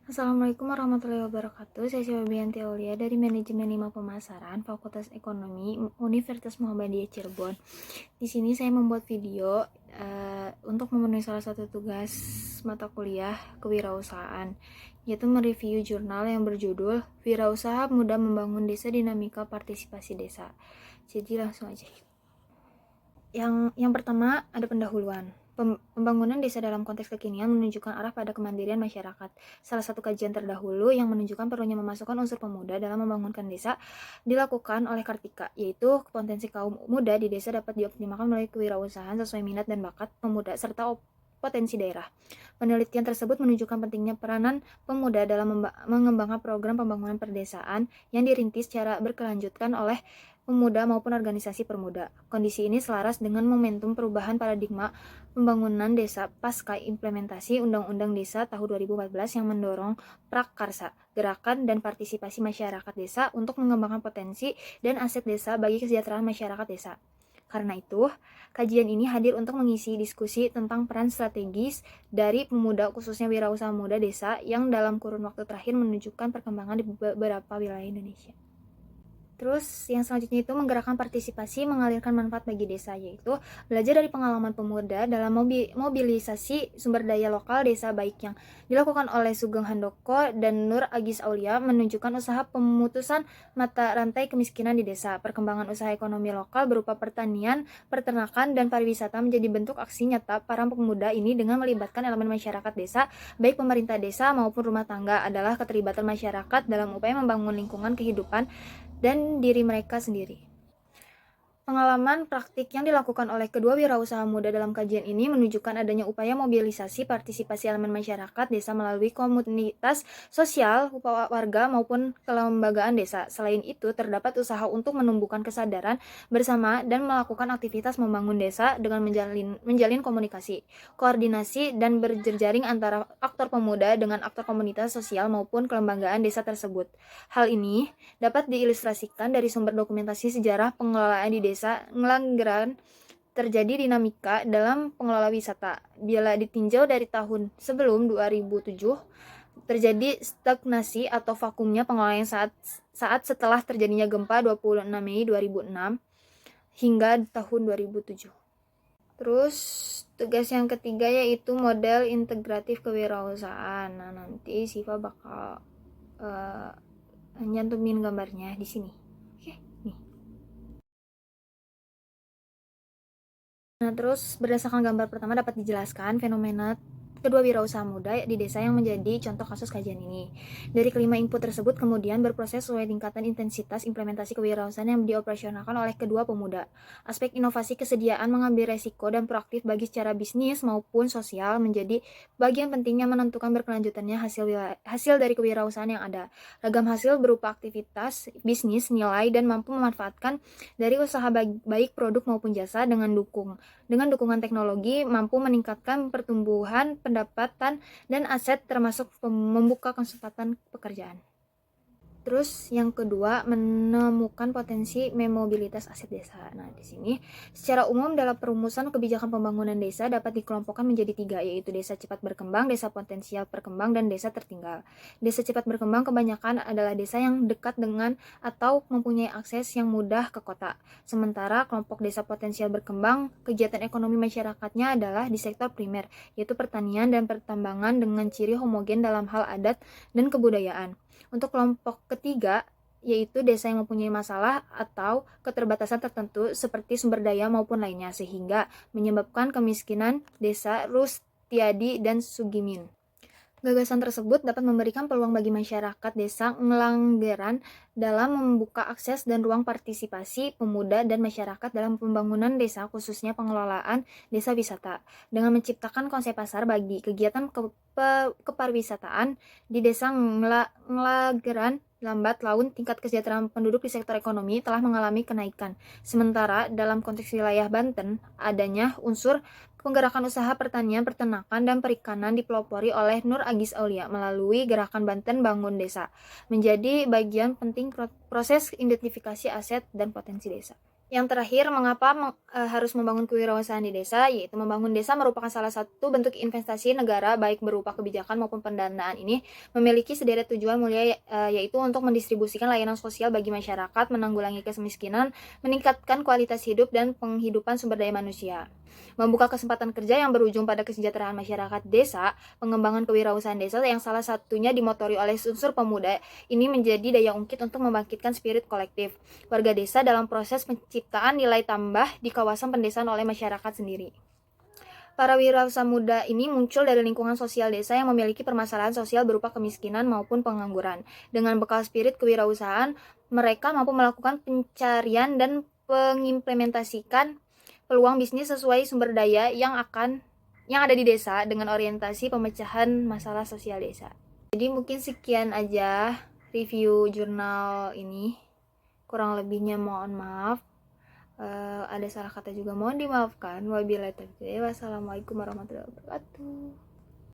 Assalamualaikum warahmatullahi wabarakatuh. Saya Sylvianti Aulia dari Manajemen 5 Pemasaran, Fakultas Ekonomi, Universitas Muhammadiyah Cirebon. Di sini saya membuat video untuk memenuhi salah satu tugas mata kuliah kewirausahaan, yaitu mereview jurnal yang berjudul Wirausaha Muda Membangun Desa Dinamika Partisipasi Desa. Jadi langsung aja. Yang pertama ada pendahuluan. Pembangunan desa dalam konteks kekinian menunjukkan arah pada kemandirian masyarakat. Salah satu kajian terdahulu yang menunjukkan perlunya memasukkan unsur pemuda dalam membangunkan desa dilakukan oleh Kartika, yaitu potensi kaum muda di desa dapat dioptimalkan melalui kewirausahaan sesuai minat dan bakat pemuda serta potensi daerah. Penelitian tersebut menunjukkan pentingnya peranan pemuda dalam mengembangkan program pembangunan perdesaan yang dirintis secara berkelanjutan oleh pemuda maupun organisasi permuda. Kondisi ini selaras dengan momentum perubahan paradigma pembangunan desa pasca implementasi Undang-Undang Desa tahun 2014 yang mendorong prakarsa, gerakan dan partisipasi masyarakat desa untuk mengembangkan potensi dan aset desa bagi kesejahteraan masyarakat desa. Karena itu, kajian ini hadir untuk mengisi diskusi tentang peran strategis dari pemuda khususnya wirausaha muda desa yang dalam kurun waktu terakhir menunjukkan perkembangan di beberapa wilayah Indonesia. Terus yang selanjutnya itu menggerakkan partisipasi mengalirkan manfaat bagi desa, yaitu belajar dari pengalaman pemuda dalam mobilisasi sumber daya lokal desa baik yang dilakukan oleh Sugeng Handoko dan Nur Agis Aulia menunjukkan usaha pemutusan mata rantai kemiskinan di desa. Perkembangan usaha ekonomi lokal berupa pertanian, peternakan, dan pariwisata menjadi bentuk aksi nyata para pemuda ini dengan melibatkan elemen masyarakat desa, baik pemerintah desa maupun rumah tangga adalah keterlibatan masyarakat dalam upaya membangun lingkungan kehidupan dan diri mereka sendiri. Pengalaman praktik yang dilakukan oleh kedua wirausaha muda dalam kajian ini menunjukkan adanya upaya mobilisasi partisipasi elemen masyarakat desa melalui komunitas sosial, warga maupun kelembagaan desa. Selain itu, terdapat usaha untuk menumbuhkan kesadaran bersama dan melakukan aktivitas membangun desa dengan menjalin komunikasi, koordinasi, dan berjejaring antara aktor pemuda dengan aktor komunitas sosial maupun kelembagaan desa tersebut. Hal ini dapat diilustrasikan dari sumber dokumentasi sejarah pengelolaan di desa Ngelanggeran terjadi dinamika dalam pengelola wisata. Bila ditinjau dari tahun sebelum 2007, terjadi stagnasi atau vakumnya pengelolaan saat setelah terjadinya gempa 26 Mei 2006 hingga tahun 2007. Terus tugas yang ketiga yaitu model integratif kewirausahaan. Nah, nanti Siva bakal nyantumin gambarnya di sini. Nah, terus berdasarkan gambar pertama dapat dijelaskan fenomena kedua wirausaha muda di desa yang menjadi contoh kasus kajian ini. Dari kelima input tersebut kemudian berproses sesuai tingkatan intensitas implementasi kewirausahaan yang dioperasionalkan oleh kedua pemuda. Aspek inovasi, kesediaan mengambil resiko dan proaktif bagi secara bisnis maupun sosial menjadi bagian pentingnya menentukan berkelanjutannya hasil dari kewirausahaan yang ada. Ragam hasil berupa aktivitas, bisnis, nilai, dan mampu memanfaatkan dari usaha baik produk maupun jasa dengan dukungan teknologi mampu meningkatkan pertumbuhan pendapatan dan aset termasuk membuka kesempatan pekerjaan. Terus yang kedua, menemukan potensi memobilitas aset desa. Nah, di sini secara umum dalam perumusan kebijakan pembangunan desa dapat dikelompokkan menjadi 3, yaitu desa cepat berkembang, desa potensial berkembang, dan desa tertinggal. Desa cepat berkembang kebanyakan adalah desa yang dekat dengan atau mempunyai akses yang mudah ke kota. Sementara kelompok desa potensial berkembang, kegiatan ekonomi masyarakatnya adalah di sektor primer, yaitu pertanian dan pertambangan dengan ciri homogen dalam hal adat dan kebudayaan. Untuk kelompok ketiga, yaitu desa yang mempunyai masalah atau keterbatasan tertentu seperti sumber daya maupun lainnya, sehingga menyebabkan kemiskinan desa Rustiadi dan Sugimin. Gagasan tersebut dapat memberikan peluang bagi masyarakat desa Ngelanggeran dalam membuka akses dan ruang partisipasi pemuda dan masyarakat dalam pembangunan desa, khususnya pengelolaan desa wisata, dengan menciptakan konsep pasar bagi kegiatan kepariwisataan di desa Ngelanggeran. Lambat laun tingkat kesejahteraan penduduk di sektor ekonomi telah mengalami kenaikan. Sementara dalam konteks wilayah Banten, adanya unsur penggerakan usaha pertanian, peternakan, dan perikanan dipelopori oleh Nur Agis Aulia melalui Gerakan Banten Bangun Desa, menjadi bagian penting proses identifikasi aset dan potensi desa. Yang terakhir, mengapa harus membangun kewirausahaan di desa, yaitu membangun desa merupakan salah satu bentuk investasi negara baik berupa kebijakan maupun pendanaan. Ini memiliki sederet tujuan mulia, yaitu untuk mendistribusikan layanan sosial bagi masyarakat, menanggulangi kemiskinan, meningkatkan kualitas hidup dan penghidupan sumber daya manusia, membuka kesempatan kerja yang berujung pada kesejahteraan masyarakat desa, pengembangan kewirausahaan desa yang salah satunya dimotori oleh unsur pemuda. Ini menjadi daya ungkit untuk membangkitkan spirit kolektif warga desa dalam proses penciptaan nilai tambah di kawasan pendesaan oleh masyarakat sendiri. Para wirausaha muda ini muncul dari lingkungan sosial desa yang memiliki permasalahan sosial berupa kemiskinan maupun pengangguran. Dengan bekal spirit kewirausahaan, mereka mampu melakukan pencarian dan mengimplementasikan peluang bisnis sesuai sumber daya yang ada di desa dengan orientasi pemecahan masalah sosial desa. Jadi mungkin sekian aja review jurnal ini. Kurang lebihnya mohon maaf. Ada salah kata juga mohon dimaafkan. Wabillahi taufiq. Wassalamualaikum warahmatullahi wabarakatuh.